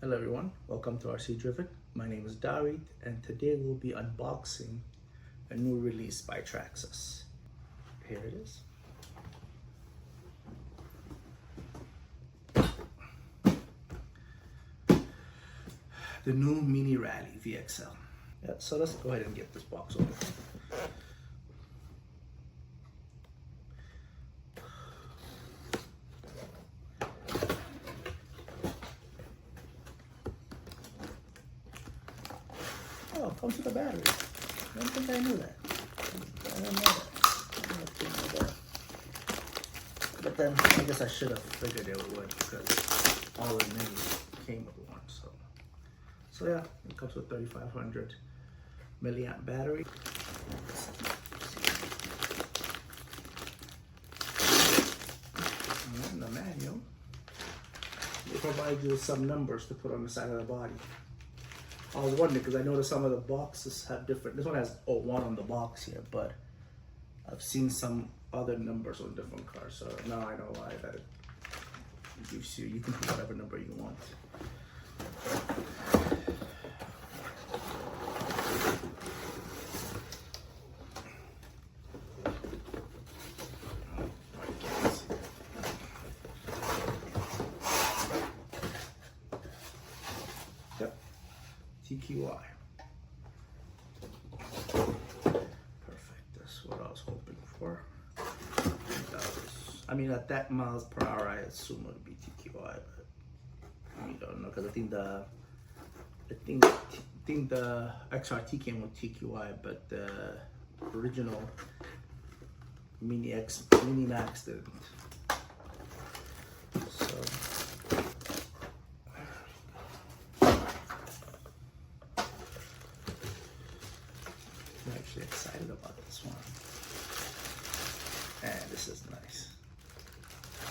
Hello everyone, welcome to RC Driven. My name is David and today we'll be unboxing a new release by Traxxas. Here it is. The new Mini Rally VXL. Yeah, so let's go ahead and get this box open. Oh, it comes with a battery. I don't think I knew that. I didn't know that. But then I guess I should have figured it would because all the menus came with one. So yeah, it comes with 3,500 milliamp battery. And in the manual, they provide you with some numbers to put on the side of the body. I was wondering because I noticed some of the boxes have different. This one has 01 on the box here, but I've seen some other numbers on different cars. So now I know why that it gives you. You can put whatever number you want. Yep. TQI. Perfect. That's what I was hoping for. I mean, at that miles per hour, I assume it would be TQI, but we don't know because I think the XRT came with TQI, but the original Mini Max didn't. So. I'm actually excited about this one. And this is nice.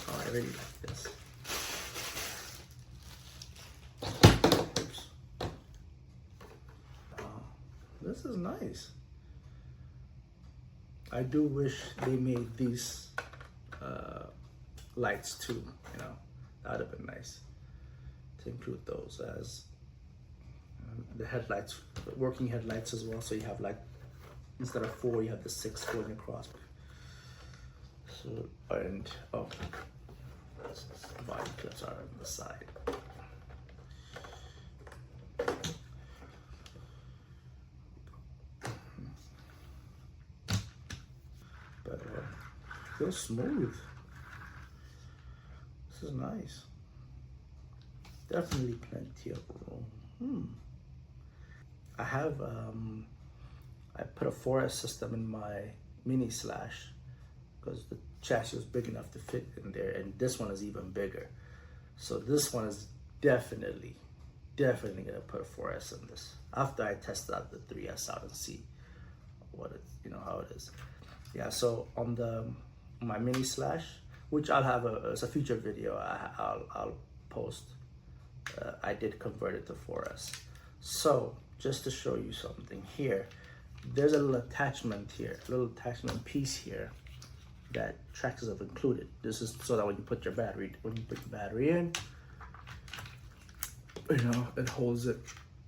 Oh, I really like this. Oops. This is nice. I do wish they made these lights too, you know. That would have been nice to include those as the headlights, working headlights as well. So you have like, instead of 4, you have the 6 going across. So, and oh, body clips are on the side. But feels smooth. This is nice. Definitely plenty of room. I have I put a 4S system in my Mini Slash because the chassis was big enough to fit in there, and this one is even bigger. So this one is definitely gonna put a 4S in this after I test out the 3S out and see what it, you know, how it is. Yeah, so on my Mini Slash, which I'll have as a future video, I'll post. I did convert it to 4S. So just to show you something here, there's a little attachment here, a little attachment piece here that Traxxas have included. This is so that when you put your battery in, you know, it holds it.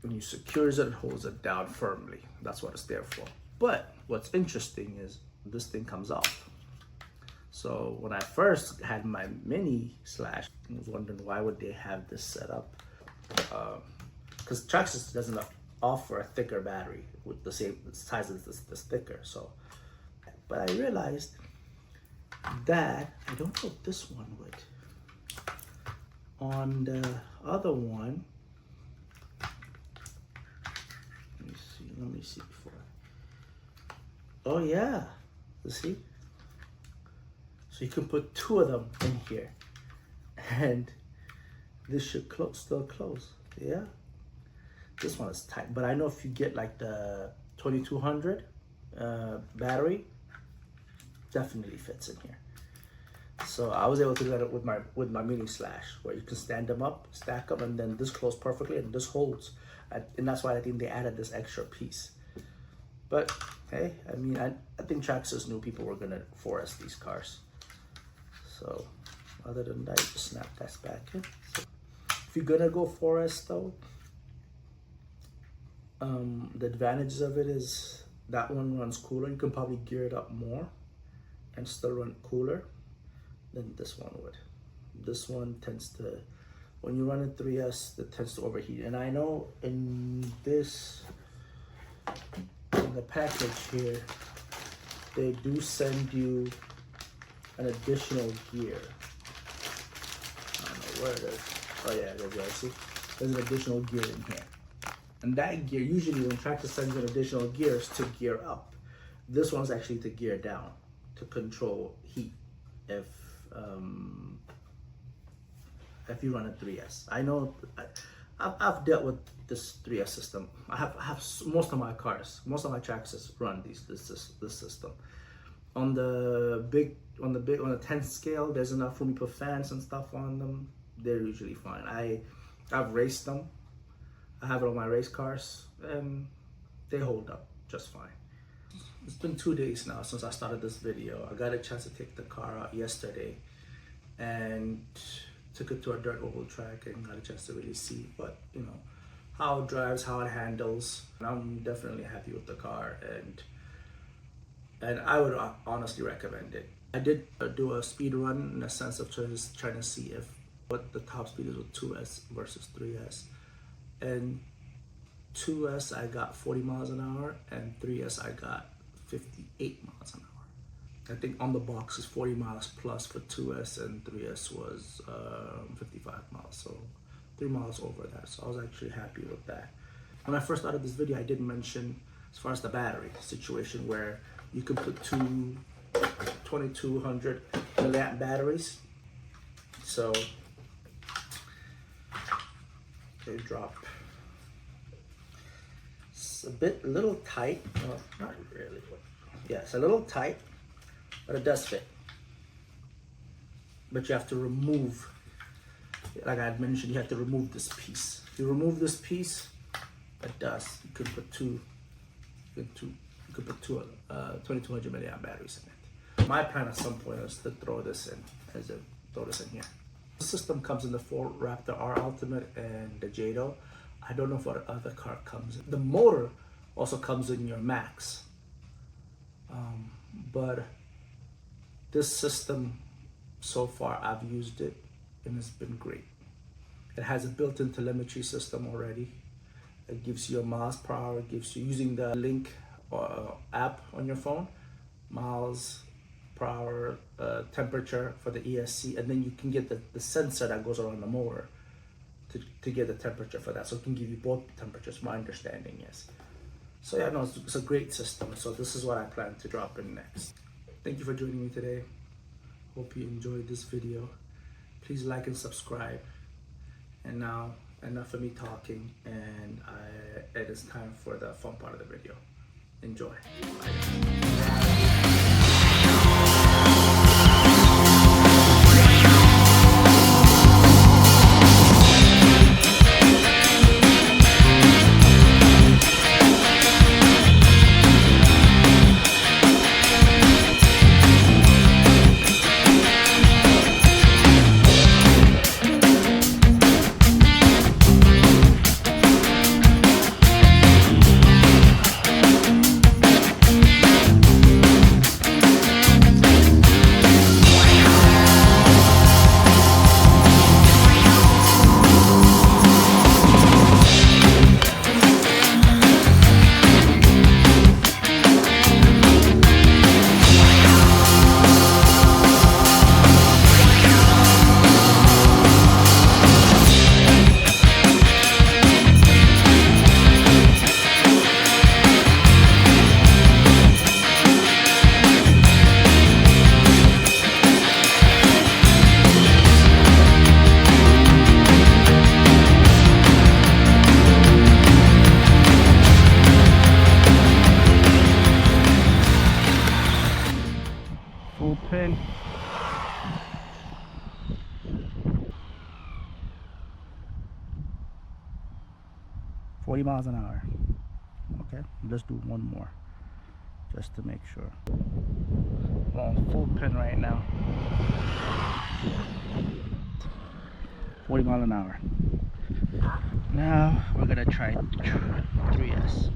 When you secures it, it holds it down firmly. That's what it's there for. But what's interesting is this thing comes off. So when I first had my Mini Slash, I was wondering why would they have this set up? Because Traxxas doesn't offer a thicker battery with the same size as this thicker. So, but I realized that I don't know if this one would. On the other one, let me see before. Oh yeah, you see? So you can put 2 of them in here, and this should still close. Yeah, this one is tight, but I know if you get like the 2200 battery, definitely fits in here. So I was able to do that with my Mini Slash, where you can stand them up, stack them, and then this closes perfectly, and this holds. And that's why I think they added this extra piece. But hey, I mean, I think Traxxas knew people were gonna 4S these cars. So other than that, you just snap that back in. So If you're gonna go 4S though, the advantages of it is that one runs cooler. You can probably gear it up more and still run cooler than this one would. This one tends to, when you run a 3S, it tends to overheat. And I know in this, in the package here, they do send you an additional gear. I don't know where it is. Oh yeah, there you go. See, there's an additional gear in here. And that gear, usually when Traxxas sends an additional gear, is to gear up. This one's actually to gear down, to control heat if you run a 3S. I know I've dealt with this 3S system. I have most of my cars, most of my Traxxas run this system. On the 10 scale, there's enough room to put fans and stuff on them. They're usually fine. I've raced them. I have it on my race cars, and they hold up just fine. It's been 2 days now since I started this video. I got a chance to take the car out yesterday and took it to a dirt oval track and got a chance to really see what, you know, how it drives, how it handles. And I'm definitely happy with the car, and I would honestly recommend it. I did do a speed run in a sense of just trying to see what the top speed is with 2S versus 3S. And 2S I got 40 miles an hour, and 3S I got 58 miles an hour. I think on the box is 40 miles plus for 2S, and 3S was 55 miles, so 3 miles over that. So I was actually happy with that. When I first started this video, I did mention as far as the battery situation, where you can put two 2200 milliamp batteries. So they drop. It's a little tight. Well, not really. Yeah, it's a little tight, but it does fit. But you have to remove, like I had mentioned, you have to remove this piece. If you remove this piece, it does. You could put two 2200 milliamp batteries in it. My plan at some point is to throw this in here. The system comes in the Ford Raptor R Ultimate and the Jado. I don't know if what other car comes in. The motor also comes in your Max. But this system, so far I've used it and it's been great. It has a built-in telemetry system already. It gives you a miles per hour. It gives you, using the Link app on your phone, miles per hour, temperature for the ESC, and then you can get the sensor that goes around the motor to get the temperature for that. So it can give you both temperatures, my understanding is. So yeah, no, it's a great system. So this is what I plan to drop in next. Thank you for joining me today. Hope you enjoyed this video. Please like and subscribe. And now, enough of me talking, and it is time for the fun part of the video. Enjoy. Bye. Full pin. $40 miles an hour. Okay, let's do one more just to make sure. We're on full pin right now. 40 miles an hour. Now we're gonna try 3S.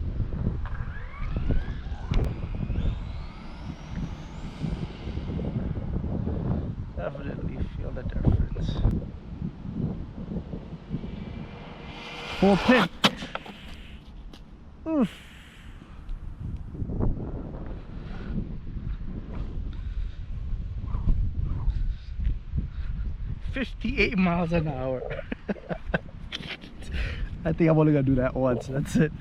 Definitely feel the difference. Full pin. Oof. $58 miles an hour. I think I'm only gonna do that once. That's it.